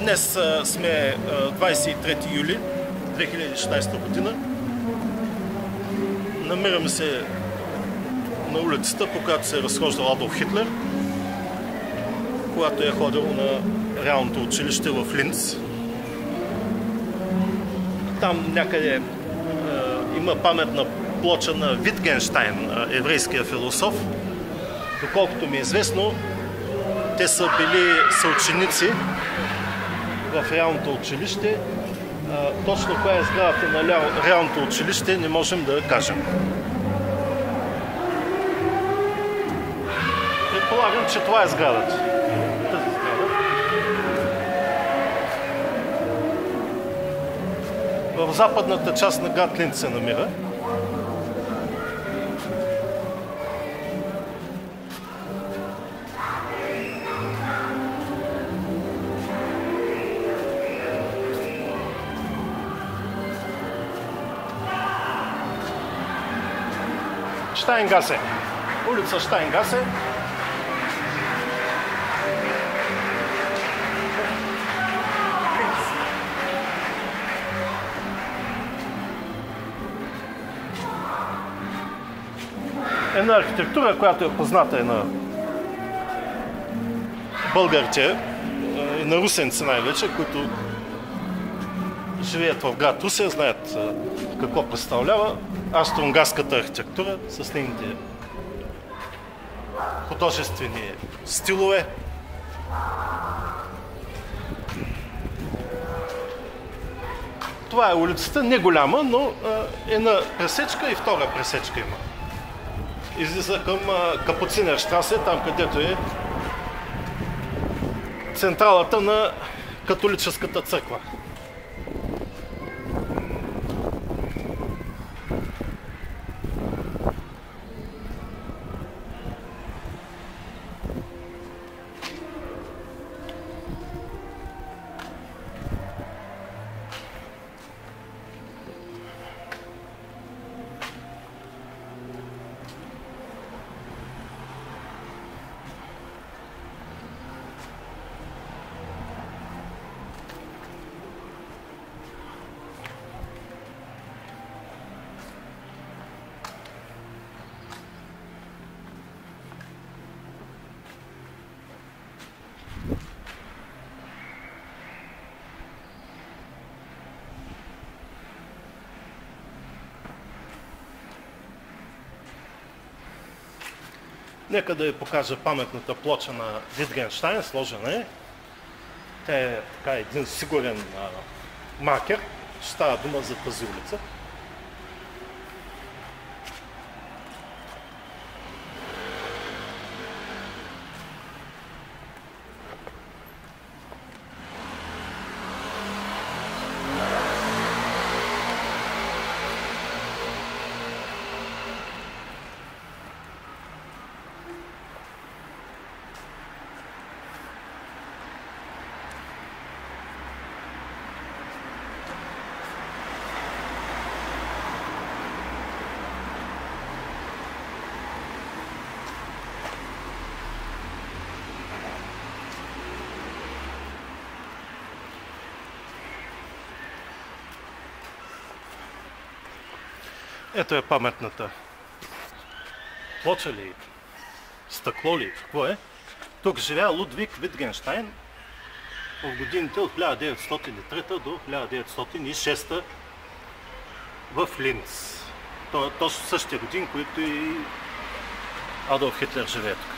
Днес сме 23 юли 2016 година. Намираме се на улицата, по която се е разхождал Адолф Хитлер, когато е ходил на реалното училище в Линц. Там някъде има паметна плоча на Витгенщайн, еврейския философ. Доколкото ми е известно, те са били съученици в реалното училище. Точно коя е сградата на реалното училище не можем да кажем. Предполагам, че това е сградата. Тази сграда. В западната част на град Линц се намира. Штайнгасе. Улица Штайнгасе. Една архитектура, която е позната на българите и на русенци най-вече, които живеят в град Русе, знаят какво представлява австро-унгарската архитектура с нейните художествени стилове. Това е улицата, не голяма, но една пресечка и втора пресечка има. Излиза към Капуцинерштрасе, там където е централата на католическата църква. Нека да ви покажа паметната плоча на Витгенщайн, сложена е. Тя е така един сигурен маркер, че става дума за тази улица. Ето е паметната плоча ли, стъкло ли, какво е. Тук живя Лудвиг Витгенщайн в годините от 1903 до 1906 в Линц. Точно същия години, които и Адолф Хитлер живее тук.